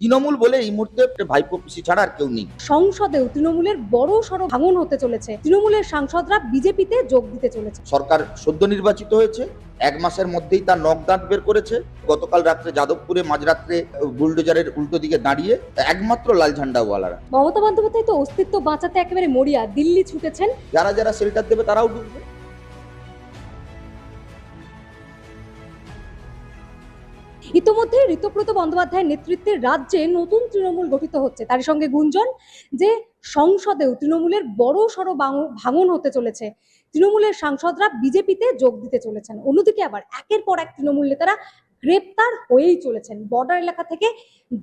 তৃণমূল বলে এই মুহূর্তে ভাইপো পিসি ছাড়া আর কেউ নেই। সংসদেও তৃণমূলের বড় সড় ভাঙন হতে চলেছে। তৃণমূলের সাংসদরা বিজেপিতে যোগ দিতে চলেছে। সরকার সদ্য নির্বাচিত হয়েছে, 1 মাসের মধ্যেই তার নখ দাঁত বের করেছে। গতকাল রাত্রে যাদবপুরে মাঝরাত্রে বুলডোজারের উল্টো দিকে দাঁড়িয়ে একমাত্র লাল ঝান্ডাওয়ালারা, মমতা বন্দ্যোপাধ্যায় তো অস্তিত্ব বাঁচাতে একেবারে মরিয়া দিল্লি ছুটেছেন। যারা যারা শেল্টার দেবে তারাও ঢুকবে। ইতোমধ্যে ঋতব্রত বন্দ্যোপাধ্যায়ের নেতৃত্বে রাজ্যে নতুন তৃণমূল গঠিত হচ্ছে। তার সঙ্গে গুঞ্জন যে সংসদেও তৃণমূলের বড় সড় ভাঙন হতে চলেছে। তৃণমূলের সাংসদরা বিজেপিতে যোগ দিতে চলেছেন। অন্যদিকে আবার একের পর এক তৃণমূল নেতারা গ্রেপ্তার হয়েই চলেছেন। বর্ডার এলাকা থেকে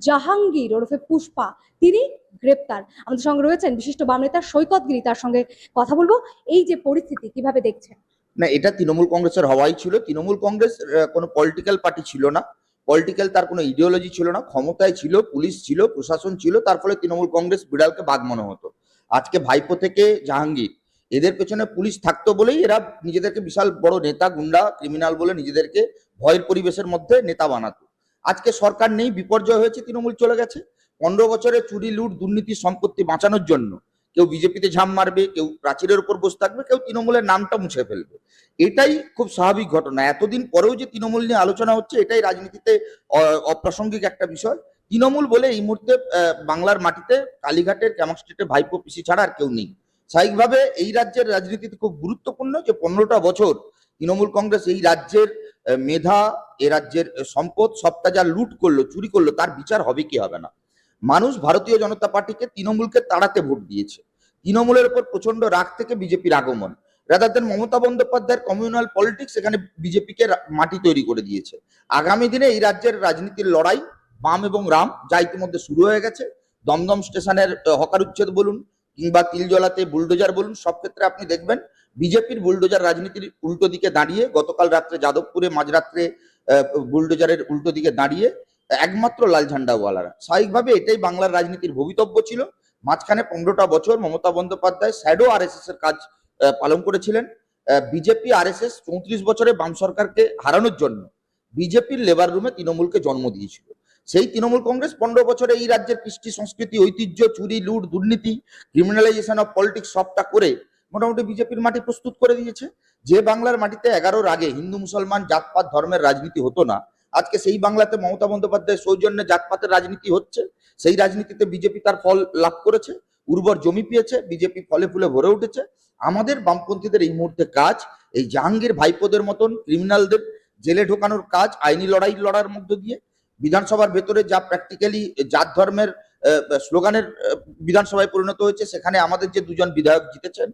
জাহাঙ্গীর ওরফে পুষ্পা, তিনি গ্রেপ্তার। আমাদের সঙ্গে রয়েছেন বিশিষ্ট বাম নেতা সৈকত গিরি, তার সঙ্গে কথা বলবো। এই যে পরিস্থিতি কিভাবে দেখছেন? না, এটা তৃণমূল কংগ্রেসের হওয়াই ছিল। তৃণমূল কংগ্রেস কোনো পলিটিক্যাল পার্টি ছিল না, পলিটিক্যাল তার কোনো ইডিওলজি ছিল না। ক্ষমতায় ছিল, পুলিশ ছিল, প্রশাসন ছিল, তার ফলে তৃণমূল কংগ্রেস বিড়ালকে বাঘ মনে হতো। আজকে ভাইপো থেকে জাহাঙ্গীর, এদের পেছনে পুলিশ থাকতো বলেই এরা নিজেদেরকে বিশাল বড় নেতা, গুন্ডা, ক্রিমিনাল বলে নিজেদেরকে ভয়ের পরিবেশের মধ্যে নেতা বানাতো। আজকে সরকার নেই, বিপর্যয় হয়েছে, তৃণমূল চলে গেছে। 15 বছরে চুরি, লুট, দুর্নীতি, সম্পত্তি বাঁচানোর জন্য কেউ বিজেপিতে ঝাঁপ মারবে, কেউ প্রাচীরের উপর বসে থাকবে, কেউ তৃণমূলের নামটা মুছে ফেলবে। এটাই খুব স্বাভাবিক ঘটনা। এতদিন পরেও যে তৃণমূল নিয়ে আলোচনা হচ্ছে, এটাই রাজনীতিতে অপ্রাসঙ্গিক একটা বিষয়। তৃণমূল বলে এই মুহূর্তে বাংলার মাটিতে কালীঘাটের ক্যামক স্ট্রিটে ভাইপো পিসি ছাড়া আর কেউ নেই। স্বাভাবিকভাবে এই রাজ্যের রাজনীতিতে খুব গুরুত্বপূর্ণ যে 15টা বছর তৃণমূল কংগ্রেস এই রাজ্যের মেধা, এ রাজ্যের সম্পদ সবটা যা লুট করলো, চুরি করলো, তার বিচার হবে কি হবে না। মানুষ ভারতীয় জনতা পার্টিকে, তৃণমূলকে তাড়াতে ভোট দিয়েছে। তৃণমূলের উপর প্রচন্ড রাগ থেকে বিজেপির আগমন, রাদার দেন মমতা বন্দ্যোপাধ্যায়ের কমিউনাল পলিটিক্স এখানে বিজেপিকে মাটি তৈরি করে দিয়েছে। আগামী দিনে এই রাজ্যের রাজনীতির লড়াই বাম এবং রাম যা ইতিমধ্যে শুরু হয়ে গেছে। দমদম স্টেশনের হকার উচ্ছেদ বলুন, কিংবা তিলজলাতে বুলডোজার বলুন, সব ক্ষেত্রে আপনি দেখবেন বিজেপির বুলডোজার রাজনীতির উল্টো দিকে দাঁড়িয়ে, গতকাল রাত্রে যাদবপুরে মাঝরাত্রে বুলডোজারের উল্টো দিকে দাঁড়িয়ে একমাত্র লাল ঝান্ডাওয়ালারা। স্বাভাবিকভাবে এটাই বাংলার রাজনীতির ভবিতব্য ছিল। মাঝখানে 15টা বছর মমতা বন্দ্যোপাধ্যায় শ্যাডো আরএসএস এর কাজ পালন করেছিলেন। বিজেপি আরএসএস 34 বছরে বাম সরকারকে হারানোর জন্য বিজেপির লেবার রুমে তৃণমূলকে জন্ম দিয়েছিল। সেই তৃণমূল কংগ্রেস 15 বছরে এই রাজ্যের কৃষ্টি, সংস্কৃতি, ঐতিহ্য, চুরি, লুট, দুর্নীতি, ক্রিমিনালাইজেশন অফ পলিটিক্স সবটা করে মোটামুটি বিজেপির মাটি প্রস্তুত করে দিয়েছে। যে বাংলার মাটিতে 11-র আগে হিন্দু মুসলমান জাতপাত ধর্মের রাজনীতি হতো না, আজকে সেই বাংলাতে মমতা বন্দ্যোপাধ্যায়ের সৌজন্যে জাতপাতের রাজনীতি হচ্ছে। সেই রাজনীতিতে বিজেপি তার ফল লাভ করেছে, উর্বর জমি পেয়েছে, বিজেপি ফলে ফুলে ভরে উঠেছে। আমাদের বামপন্থীদের এই মুহূর্তে কাজ এই জাহাঙ্গীর ভাইপোদের মতন ক্রিমিনালদের জেলে ঢোকানোর কাজ, আইনি লড়াই লড়ার মধ্য দিয়ে। বিধানসভার ভেতরে যা প্র্যাকটিক্যালি জাত ধর্মের স্লোগানের বিধানসভায় পরিণত হয়েছে, সেখানে আমাদের যে দুজন বিধায়ক জিতেছেন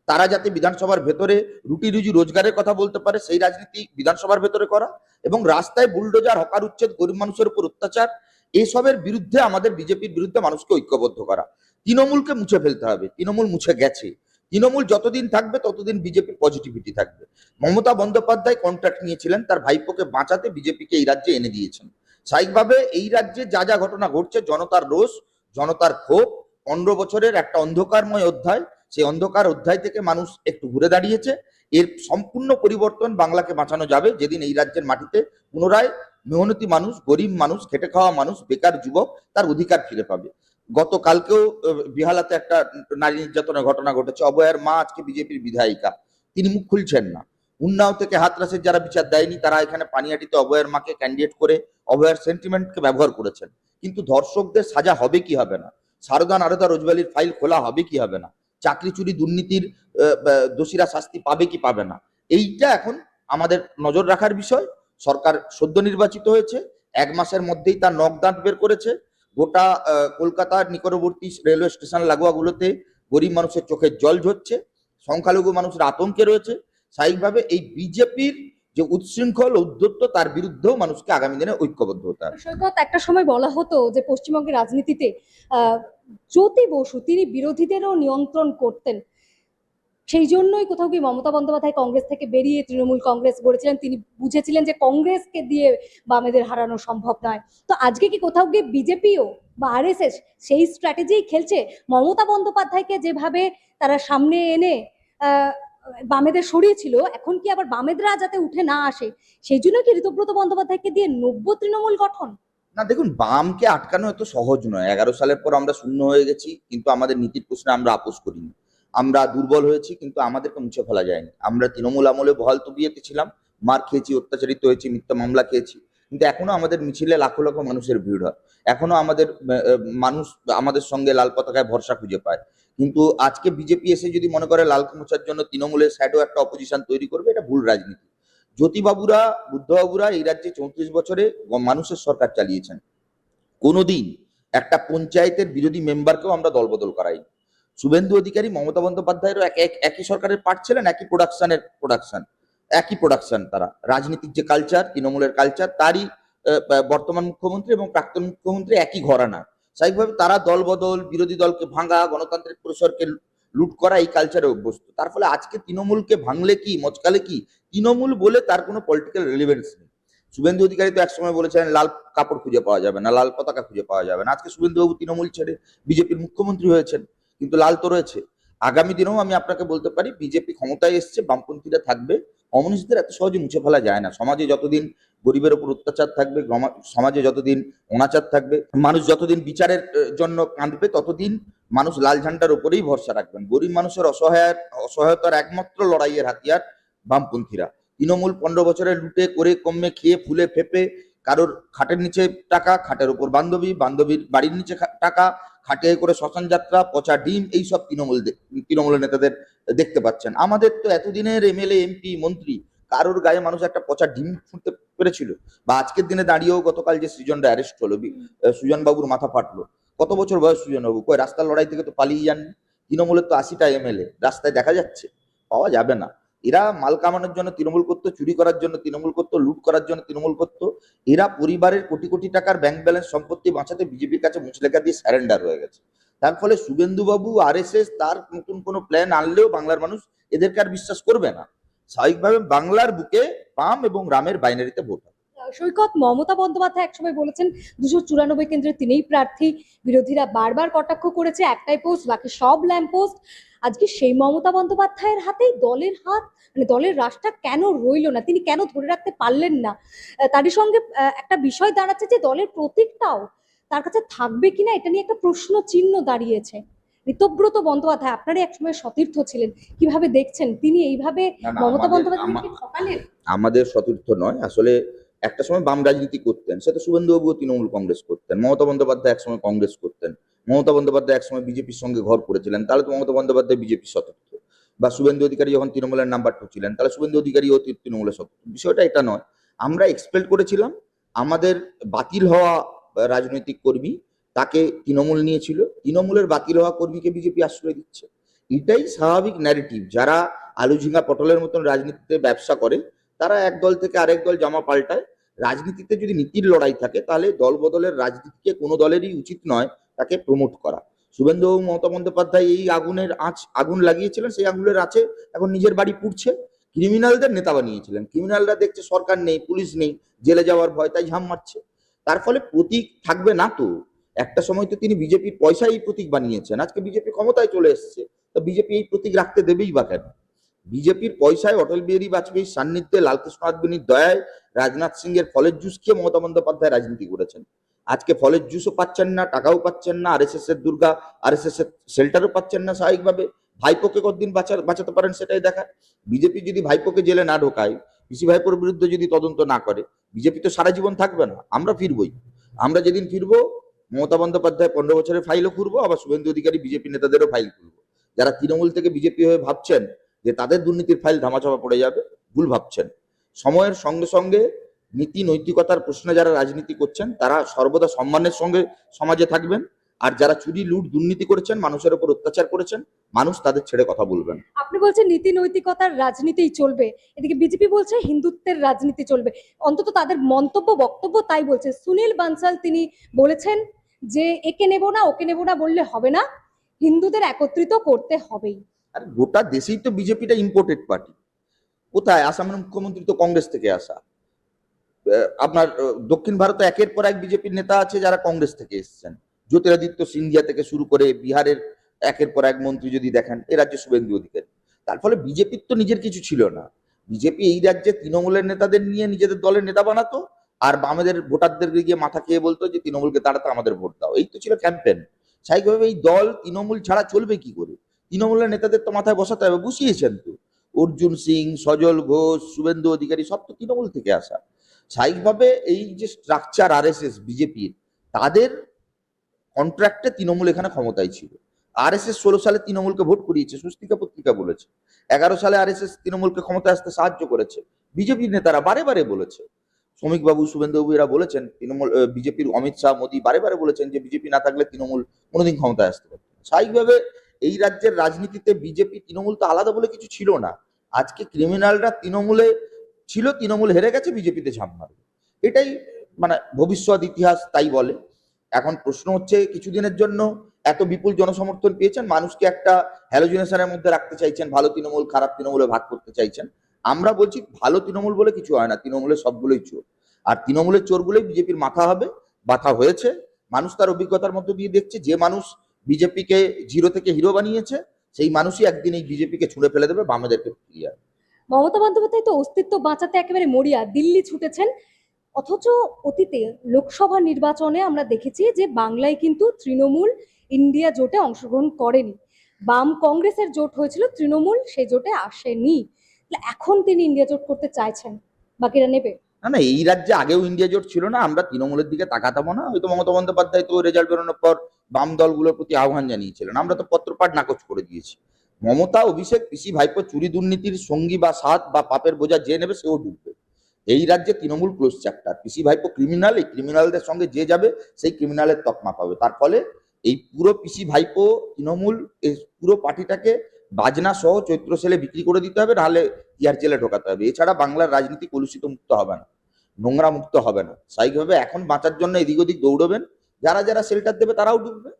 তারা যাতে বিধানসভার ভেতরে রুটি রুজি রোজগারের কথা বলতে পারে, সেই রাজনীতি বিধানসভার ভেতরে করা, এবং রাস্তায় বুলডোজার, হকার উচ্ছেদ, গরিব মানুষের উপর অত্যাচার, এসবের বিরুদ্ধে আমাদের বিজেপির বিরুদ্ধে মানুষকে ঐক্যবদ্ধ করা। তৃণমূলকে মুছে ফেলতে হবে, তৃণমূল মুছে গেছে। তৃণমূল যতদিন থাকবে ততদিন বিজেপির পজিটিভিটি থাকবে। মমতা বন্দ্যোপাধ্যায় কন্ট্রাক্ট নিয়েছিলেন তার ভাইপোকে বাঁচাতে, বিজেপিকে এই রাজ্যে এনে দিয়েছেন। স্বাভাবিকভাবে এই রাজ্যে যা যা ঘটনা ঘটছে, জনতার রোষ, জনতার ক্ষোভ, 15 বছরের একটা অন্ধকারময় অধ্যায়, সেই অন্ধকার অধ্যায় থেকে মানুষ একটু ঘুরে দাঁড়িয়েছে। এর সম্পূর্ণ পরিবর্তন বাংলাকে বাঁচানো যাবে যেদিন এই রাজ্যের মাটিতে পুনরায় মেহনতি মানুষ, গরিব মানুষ, খেটে খাওয়া মানুষ, বেকার যুবক তার অধিকার ফিরে পাবে। গতকালকেও বিহালাতে একটা নারী নির্যাতনের ঘটনা ঘটেছে। অভয়ার মা আজকে বিজেপির বিধায়িকা, তিনি মুখ খুলছেন না। উন্নাও থেকে হাতরাসের যারা বিচার দেয়নি তারা এখানে পানিহাটিতে অভয়ার মাকে ক্যান্ডিডেট করে অভয়ার সেন্টিমেন্টকে ব্যবহার করেছেন। কিন্তু ধর্ষকদের সাজা হবে কি হবে না, সারদা নারদা রোজভ্যালির ফাইল খোলা হবে কি হবে না, চাকরি চুরি দুর্নীতির দোষীরা শাস্তি পাবে কি পাবে না, এইটা এখন আমাদের নজর রাখার বিষয়। সরকার সদ্য নির্বাচিত হয়েছে, 1 মাসের মধ্যেই তার নখ দাঁত বের করেছে। গোটা কলকাতার নিকটবর্তী রেলওয়ে স্টেশন লাগোয়াগুলোতে গরিব মানুষের চোখের জল ঝরছে, সংখ্যালঘু মানুষের আতঙ্কে রয়েছে। স্বাভাবিকভাবে এই বিজেপির যে উচ্ছৃঙ্খল উদ্যত্ত, তার বিরুদ্ধেও মানুষকে আগামী দিনে ঐক্যবদ্ধ হতে হবে। সৈকত, একটা সময় বলা হতো যে পশ্চিমবঙ্গের রাজনীতিতে জ্যোতি বসু তিনি বিরোধীদেরও নিয়ন্ত্রণ করতেন। সেই জন্যই কোথাও কি মমতা বন্দ্যোপাধ্যায় কংগ্রেস থেকে বেরিয়ে তৃণমূল কংগ্রেস গড়েছিলেন। তিনি বুঝেছিলেন যে কংগ্রেসকে দিয়ে বামেদের হারানো সম্ভব নয়। তো আজকে কি কোথাও গিয়ে বিজেপিও বা আরএসএস সেই স্ট্র্যাটেজি খেলছে? মমতা বন্দ্যোপাধ্যায়কে যেভাবে তারা সামনে এনে বামেদের সরিয়েছিল, এখন কি আবার বামেদরা যাতে উঠে না আসে সেই জন্য কি ঋতব্রত বন্দ্যোপাধ্যায়কে দিয়ে নব্য তৃণমূল গঠন? না দেখুন, বামকে আটকানো এত সহজ নয়। 11 সালের পর আমরা শূন্য হয়ে গেছি, কিন্তু আমাদের নীতির প্রশ্নে আমরা আপোস করিনি। আমরা দুর্বল হয়েছি, কিন্তু আমাদেরকে মুছে ফেলা যায়নি। আমরা তৃণমূল আমলে বহাল তবিয়তে ছিলাম, মার খেয়েছি, অত্যাচারিত হয়েছি, মিথ্যা মামলা খেয়েছি, কিন্তু এখনো আমাদের মিছিলে লাখো লাখো মানুষের ভিড় হয়। এখনো আমাদের মানুষ আমাদের সঙ্গে লাল পতাকায় ভরসা খুঁজে পায়। কিন্তু আজকে বিজেপি এসে যদি মনে করে লাল মোছার জন্য তৃণমূলের শ্যাডো একটা অপোজিশন তৈরি করবে, এটা ভুল রাজনীতি। জ্যোতিবাবুরা, বুদ্ধবাবুরা এই রাজ্যে 34 বছরে মানুষের সরকার চালিয়েছেন। কোনোদিন একটা পঞ্চায়েতের বিরোধী মেম্বারকেও আমরা দলবদল করাই। শুভেন্দু অধিকারী, মমতা বন্দ্যোপাধ্যায়েরও একই সরকারের পার্ট ছিলেন, একই প্রোডাকশন। তারা রাজনীতির যে কালচার, তৃণমূলের কালচার, তারই বর্তমান মুখ্যমন্ত্রী এবং প্রাক্তন মুখ্যমন্ত্রী একই ঘরানা। স্বাভাবিকভাবে তারা দলবদল, বিরোধী দলকে ভাঙা, গণতান্ত্রিক পরিসরকে লুট করা, এই কালচারে অভ্যস্ত। তার ফলে আজকে তৃণমূলকে ভাঙলে কি, মচকালে কি, তৃণমূল বলে তার কোনো পলিটিক্যাল রেলিভেন্স নেই। শুভেন্দু অধিকারী তো একসময় বলেছিলেন লাল কাপড় খুঁজে পাওয়া যাবে না, লাল পতাকা খুঁজে পাওয়া যাবে না। আজকে শুভেন্দুবাবু তৃণমূল ছেড়ে বিজেপির মুখ্যমন্ত্রী হয়েছেন, কিন্তু লাল তো রয়েছে। আগামী দিনেও আমি আপনাকে বলতে পারি, বিজেপি ক্ষমতায় এসছে, বামপন্থীরা থাকবে। কমিউনিস্টদের এত সহজে মুছে ফেলা যায় না। সমাজে যতদিন গরিবের উপর অত্যাচার থাকবে, সমাজে যতদিন অনাচার থাকবে, মানুষ যতদিন বিচারের জন্য কাঁদবে, ততদিন মানুষ লাল ঝান্ডার উপরেই ভরসা রাখবেন। গরিব মানুষের অসহায়তার একমাত্র লড়াইয়ের হাতিয়ার বামপন্থীরা। তৃণমূল 15 বছরে লুটে করে কমে খেয়ে ফুলে ফেপে, কারোর খাটের নিচে টাকা, খাটের উপর বান্ধবী, বান্ধবীর বাড়ির নিচে টাকা, খাটে করে শ্মশান যাত্রা, পচা ডিম, এইসব তৃণমূলের নেতাদের দেখতে পাচ্ছেন। আমাদের তো এতদিনের এমএলএ, এমপি, মন্ত্রী, কারোর গায়ে মানুষ একটা পচা ডিম ছুঁড়তে পেরেছিল? বা আজকের দিনে দাঁড়িয়েও গতকাল যে সৃজনটা অ্যারেস্ট হলো, সুজন বাবুর মাথা ফাটলো। কত বছর বয়স সুজন বাবু? কই, রাস্তার লড়াই থেকে তো পালিয়ে যাননি। তৃণমূলের তো 80টা এমএলএ, রাস্তায় দেখা যাচ্ছে? পাওয়া যাবে না। এরা মাল কামানোর জন্য তৃণমূল করতো, চুরি করার জন্য তৃণমূল করতো, লুট করার জন্য তৃণমূল করতো। এরা পরিবারের কোটি কোটি টাকার ব্যাংক ব্যালেন্স সম্পত্তি বাঁচাতে বিজেপির কাছে মুচলেখা দিয়ে স্যারেন্ডার হয়ে গেছে। তার ফলে শুভেন্দুবাবু, আরএসএস তার নতুন কোনো প্ল্যান আনলেও বাংলার মানুষ এদেরকে আর বিশ্বাস করবে না। স্বাভাবিকভাবে বাংলার বুকে বাম এবং রামের বাইনারিতে ভোট হবে। সৈকত, মমতা বন্দ্যোপাধ্যায় একসময় বলেছেন 294 কেন্দ্রে তিনিই প্রার্থী। বিরোধীরা বারবার কটাক্ষ করেছে, একটাই পোস্ট, বাকি সব ল্যাম্প পোস্ট। আজকে সেই মমতা বন্দ্যোপাধ্যায়ের হাতেই দলের হাত, মানে দলের রাশটা কেন রইলো না? তিনি কেন ধরে রাখতে পারলেন না? তারই সঙ্গে একটা বিষয় দাঁড়াচ্ছে যে দলের প্রতীকটাও তার কাছে থাকবে কিনা, এটা নিয়ে একটা প্রশ্ন চিহ্ন দাঁড়িয়েছে। ঋতব্রত বন্দ্যোপাধ্যায় আপনারই একসময় সতীর্থ ছিলেন, কিভাবে দেখছেন তিনি এইভাবে না না, মমতা বন্দ্যোপাধ্যায়কে ঠকালেন? আমাদের সতীর্থ নয় আসলে। একটা সময় বাম রাজনীতি করতেন, সেটা শুভেন্দুবাবু তৃণমূল কংগ্রেস করতেন, মমতা বন্দ্যোপাধ্যায় একসময় কংগ্রেস করতেন, মমতা বন্দ্যোপাধ্যায় একসময় বিজেপির সঙ্গে ঘর করেছিলেন, তাহলে তো মমতা বন্দ্যোপাধ্যায় বিজেপির সতীর্থ। বা শুভেন্দু অধিকারী যখন তৃণমূলের নাম্বার 2 ছিলেন, তাহলে শুভেন্দু অধিকারীও তৃণমূলের সতীর্থ। বিষয়টা এটা নয়। আমরা এক্সপেক্ট করেছিলাম আমাদের বাতিল হওয়া রাজনৈতিক কর্মী, তাকে তৃণমূল নিয়েছিল, তৃণমূলের বাতিল হওয়া কর্মীকে বিজেপি আশ্রয় দিচ্ছে। এটাই স্বাভাবিক ন্যারেটিভ। যারা আলু ঝিঙা পটলের মতন রাজনীতিতে ব্যবসা করে, তারা এক দল থেকে আরেক দল জামা পাল্টায়। রাজনীতিতে যদি নীতির লড়াই থাকে, তাহলে দল বদলের রাজনীতিকে কোনো দলেরই উচিত নয় তাকে প্রমোট করা। শুভেন্দু মমতা বন্দ্যোপাধ্যায় এই আগুন লাগিয়েছিলেন, সেই আগুনের আছে এখন নিজের বাড়ি পুড়ছে। ক্রিমিনালদের নেতা বানিয়েছিলেন, ক্রিমিনালরা দেখছে সরকার নেই, পুলিশ নেই, জেলে যাওয়ার ভয়, তাই ঝাম মারছে। তার ফলে প্রতীক থাকবে না তো। একটা সময় তো তিনি বিজেপির পয়সায় এই প্রতীক বানিয়েছেন, আজকে বিজেপি ক্ষমতায় চলে এসছে, তো বিজেপি এই প্রতীক রাখতে দেবেই বা কেন? বিজেপির পয়সায়, অটল বিহারী বাজপেয়ীর সান্নিধ্যে, লালকৃষ্ণ আদবানির দয়ায়, রাজনাথ সিং এর ফলের জুস খেয়ে মমতা বন্দ্যোপাধ্যায় রাজনীতি করেছেন। আজকে ফলের জুসও পাচ্ছেন না, টাকাও পাচ্ছেন না, আরএসএস এর দুর্গা, আরএসএস এর শেল্টারও পাচ্ছেন না। স্বাভাবিকভাবে ভাইপোকে কতদিন বাঁচাতে পারেন সেটাই দেখার। বিজেপি যদি ভাইপোকে জেলে না ঢোকায়, পিসি ভাইপোর বিরুদ্ধে যদি তদন্ত না করে, বিজেপি তো সারা জীবন থাকবে না। আমরা ফিরবই। আমরা যেদিন ফিরবো, মমতা বন্দ্যোপাধ্যায় 15 বছরের ফাইলও খুলবো, আবার শুভেন্দু অধিকারী বিজেপি নেতাদেরও ফাইল খুলবো। যারা তৃণমূল থেকে বিজেপি হয়ে ভাবছেন যে তাদের দুর্নীতির ফাইল ধামাচাপা পড়ে যাবে, ভুল ভাবছেন। সময়ের সঙ্গে সঙ্গে নীতি নৈতিকতার প্রশ্নে যারা রাজনীতি করছেন, তারা সর্বদা সম্মানের সঙ্গে সমাজে থাকবেন। আর যারা চুরি, লুট, দুর্নীতি করেছেন, মানুষের উপর অত্যাচার করেছেন, মানুষ তাদের ছেড়ে কথা বলবেন। আপনি বলছেন নীতি নৈতিকতার রাজনীতিই চলবে, এদিকে বিজেপি বলছে হিন্দুত্বের রাজনীতি চলবে। অন্তত তাদের মন্তব্য, বক্তব্য তাই বলছে। সুনীল বানসাল তিনি বলেছেন যে একে নেব না, ওকে নেব না বললে হবে না, হিন্দুদের একত্রিত করতে হবেই। আর গোটা দেশেই তো বিজেপিটা ইম্পোর্টেড পার্টি। কোথায়? আসামের মুখ্যমন্ত্রী তো কংগ্রেস থেকে আসা। আপনার দক্ষিণ ভারতে একের পর এক বিজেপির নেতা আছে যারা কংগ্রেস থেকে এসেছেন। জ্যোতিরাদিত্য সিন্ধিয়া থেকে শুরু করে বিহারের একের পর এক মন্ত্রী যদি দেখেন, এ রাজ্যে শুভেন্দু অধিকারী। তার ফলে বিজেপির তো নিজের কিছু ছিল না। বিজেপি এই রাজ্যে তৃণমূলের নেতাদের নিয়ে নিজেদের দলের নেতা বানাতো, আর বামেদের ভোটারদেরকে গিয়ে মাথা খেয়ে বলতো যে তৃণমূলকে তাড়াতে আমাদের ভোট দাও। এই তো ছিল ক্যাম্পেন। স্বাভাবিকভাবে এই দল তৃণমূল ছাড়া চলবে কি করে? তৃণমূলের নেতাদের তো মাথায় বসাতে হবে, বসিয়েছেন তো। অর্জুন সিং, সজল ঘোষ, শুভেন্দু অধিকারী সব তো তৃণমূল থেকে আসা। স্বাভাবিকভাবে এই যে স্ট্রাকচার আরএসএস বিজেপির, তাদের কন্ট্রাক্টে তৃণমূল এখানে ক্ষমতায় ছিল। আরএসএস 16 সালে তৃণমূলকে ভোট করিয়েছে, স্বস্তিকা পত্রিকা বলেছে। 11 সালে আরএসএস তৃণমূলকে ক্ষমতায় আসতে সাহায্য করেছে। বিজেপির নেতারা বারে বারে বলেছে, শ্রমিক বাবু, শুভেন্দু বাবু এরা বলেছেন, তৃণমূল বিজেপির অমিত শাহ, মোদী বারে বারে বলেছেন যে বিজেপি না থাকলে তৃণমূল কোনোদিন ক্ষমতায় আসতে পারত না। স্বাভাবিকভাবে এই রাজ্যের রাজনীতিতে বিজেপি তৃণমূল তো আলাদা বলে কিছু ছিল না। আজকে ক্রিমিনালরা তৃণমূলে ছিল, তৃণমূল হেরে গেছে, বিজেপিতে ঝাঁপ মারবে। এটাই মানে ভবিষ্যৎ ইতিহাস তাই বলে। এখন প্রশ্ন হচ্ছে, কিছুদিনের জন্য এত বিপুল জনসমর্থন পেয়েছেন, মানুষকে একটা হ্যালোজিনেশনের মধ্যে রাখতে চাইছেন, ভালো তৃণমূল খারাপ তৃণমূলে ভাগ করতে চাইছেন। আমরা বলছি ভালো তৃণমূল বলে কিছু হয় না, তৃণমূলের সবগুলোই চোর। আর তৃণমূলের চোরগুলোই বিজেপির মাথা হবে, বাথা হয়েছে। মানুষ তার অভিজ্ঞতার মধ্যে দিয়ে দেখছে, যে মানুষ বিজেপিকে জিরো থেকে হিরো বানিয়েছে, সেই মানুষই একদিন এই বিজেপিকে ছুঁড়ে ফেলে দেবে, বামেদেরকে ফিরিয়ে আনবে। মমতা বন্দ্যোপাধ্যায় তো অস্তিত্ব বাঁচাতে একেবারে মরিয়া, দিল্লি ছুটেছেন। অথচ অতীতে লোকসভা নির্বাচনে আমরা দেখেছি যে বাংলায় কিন্তু তৃণমূল ইন্ডিয়া জোটে অংশগ্রহণ করেনি। বাম কংগ্রেসের জোট হয়েছিল, তৃণমূল সেই জোটে আসেনি। তাহলে এখন তিনি ইন্ডিয়া জোট করতে চাইছেন, বাকিরা নেবে? না না, এই রাজ্যে আগেও ইন্ডিয়া জোট ছিল না, আমরা তৃণমূলের দিকে তাকাতাম না। হয়তো মমতা বন্দ্যোপাধ্যায় তো রেজাল্ট বেরোনোর পর বাম দলগুলোর প্রতি আহ্বান জানিয়েছিলেন, আমরা তো পত্রপাঠ নাকচ করে দিয়েছি। মমতা, অভিষেক, পিসি ভাইপো চুরি দুর্নীতির সঙ্গী বা সাথ বা পাপের বোঝা যে নেবে সেও ডুববে। এই রাজ্যে তৃণমূল ক্লোজ চ্যাপ্টার। পিসি ভাইপো ক্রিমিনাল, এই ক্রিমিনালদের সঙ্গে যে যাবে সেই ক্রিমিনালের তকমা পাবে। তার ফলে এই পুরো পিসি ভাইপো তৃণমূল, এই পুরো পার্টিটাকে বাজনা সহ চৈত্র সেলে বিক্রি করে দিতে হবে, নাহলে ইয়ার জেলে ঢোকাতে হবে। এছাড়া বাংলার রাজনীতি কলুষিত মুক্ত হবে না, নোংরা মুক্ত হবে না। স্বাভাবিকভাবে এখন বাঁচার জন্য এদিক ওদিক দৌড়বেন, যারা যারা শেল্টার দেবে তারাও ডুববে।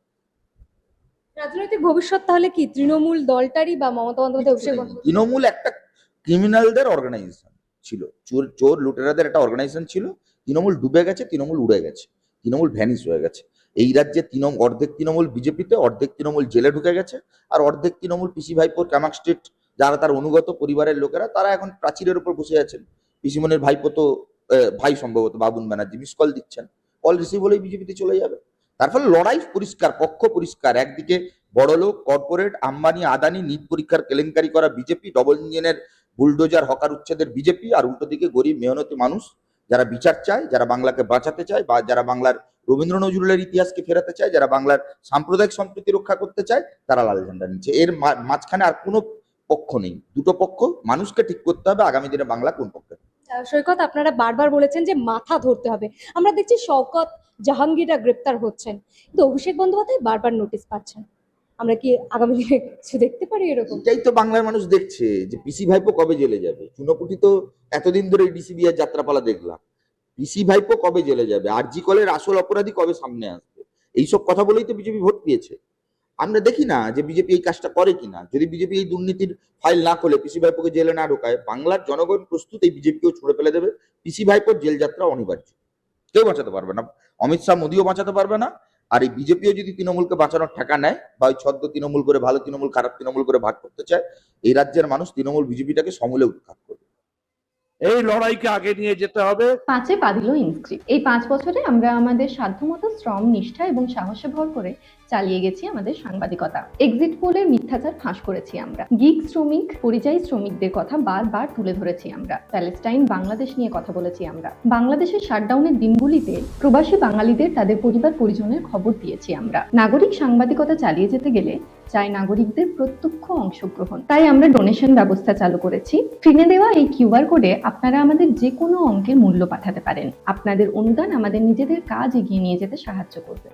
রাজনৈতিক ভবিষ্যৎ তাহলে কি তৃণমূল দলটারই, বা মমতা বন্দ্যোপাধ্যায়, অভিষেক বন্দ্যোপাধ্যায়? তৃণমূল একটা ক্রিমিনালদের অর্গানাইজেশন ছিল, চোর চোর লুটেরাদের একটা অর্গানাইজেশন ছিল। তৃণমূল ডুবে গেছে, তৃণমূল উড়ে গেছে, তৃণমূল ভ্যানিশ হয়ে গেছে। এই রাজ্যে অর্ধেক তৃণমূল বিজেপিতে, অর্ধেক তৃণমূল জেলে ঢুকে গেছে, আর অর্ধেক তৃণমূল পিসি ভাইপোর কামাক স্ট্রিট যারা তার অনুগত পরিবারের লোকেরা, তারা এখন প্রাচীরের উপর বসে আছেন। পিসিমনির ভাইপো তো ভাই সম্ভবত বাবুন ব্যানার্জি মিস কল দিচ্ছেন, কল রিসিভ হলেই বিজেপিতে চলে যাবে। তার ফলে লড়াই পরিষ্কার, পক্ষ পরিষ্কার। একদিকে বড়লোক, কর্পোরেট, আম্বানি, আদানি, নিট পরীক্ষার কেলেঙ্কারি করা বিজেপি, ডবল ইঞ্জিনের বুলডোজার হকার উচ্ছেদের বিজেপি, আর উল্টো দিকে গরিব মেহনতি মানুষ যারা বিচার চায়, যারা বাংলাকে বাঁচাতে চায়, বা যারা বাংলার রবীন্দ্র নজরুলের ইতিহাসকে ফেরাতে চায়, যারা বাংলার সাম্প্রদায়িক সম্প্রীতি রক্ষা করতে চায়, তারা লাল ঝান্ডা নিচ্ছে। এর মাঝখানে আর কোনো পক্ষ নেই, দুটো পক্ষ। মানুষকে ঠিক করতে হবে আগামী দিনে বাংলা কোন পক্ষে। সৈকত, আপনারা বারবার বলেছেন যে মাথা ধরতে হবে। আমরা দেখছি শওকত, জাহাঙ্গীররা গ্রেপ্তার হচ্ছেন, কিন্তু অভিষেক বন্দ্যোপাধ্যায় বারবার নোটিশ পাচ্ছেন। আমরা কি আগামী দিনে কিছু দেখতে পারি এরকম? এটাই তো বাংলার মানুষ দেখছে, যে পিসি ভাইপো কবে জেলে যাবে। চুনোপুটি তো এতদিন ধরে ডিসিবিআর যাত্রাপালা দেখলাম, পিসি ভাইপো কবে জেলে যাবে, আরজি কলের আসল অপরাধী কবে সামনে আসবে, এইসব কথা বলেই তো বিজেপি ভোট পেয়েছে। আমরা দেখি না যে বিজেপি এই কাজটা করে কিনা। যদি বিজেপি এই দুর্নীতির ফাইল না খোলে, পিসি ভাইপোকে জেলে না ঢোকায়, বাংলার জনগণ প্রস্তুত এই বিজেপিকেও ছুড়ে ফেলে দেবে। পিসি ভাইপোর জেল যাত্রা অনিবার্য, কেউ বাঁচাতে পারবে না। অমিত শাহ, মোদিও বাঁচাতে পারবে না। আর এই বিজেপিও যদি তৃণমূলকে বাঁচানোর ঠেকা নেয়, বা ওই ছদ্ম তৃণমূল করে, ভালো তৃণমূল খারাপ তৃণমূল করে ভাগ করতে চায়, এই রাজ্যের মানুষ তৃণমূল বিজেপিটাকে সমূলে উৎখাত করবে। এই লড়াইকে আগে নিয়ে যেতে হবে। 5 পা দিল ইনস্ক্রিপ্ট। এই 5 বছরে আমরা আমাদের সাধ্যমতো শ্রম, নিষ্ঠা এবং সাহসে ভর করে চালিয়ে গেছি আমাদের সাংবাদিকতা। এক্সিট পোলের মিথ্যাচার ফাঁস করেছি আমরা। গিগ শ্রমিক, পরিযায়ী শ্রমিকদের কথা বারবার তুলে ধরেছি আমরা। প্যালেস্টাইন, বাংলাদেশ নিয়ে কথা বলেছি আমরা। বাংলাদেশের শাটডাউনের দিনগুলিতে প্রবাসী বাঙালিদের তাদের পরিবার পরিজনের খবর দিয়েছি আমরা। নাগরিক সাংবাদিকতা চালিয়ে যেতে গেলে চাই নাগরিকদের প্রত্যক্ষ অংশগ্রহণ। তাই আমরা ডোনেশন ব্যবস্থা চালু করেছি। স্ক্রিনে দেওয়া এই কিউআর কোডে আপনারা আমাদের যে কোনো অঙ্কের মূল্য পাঠাতে পারেন। আপনাদের অনুদান আমাদের নিজেদের কাজ এগিয়ে নিয়ে যেতে সাহায্য করবে।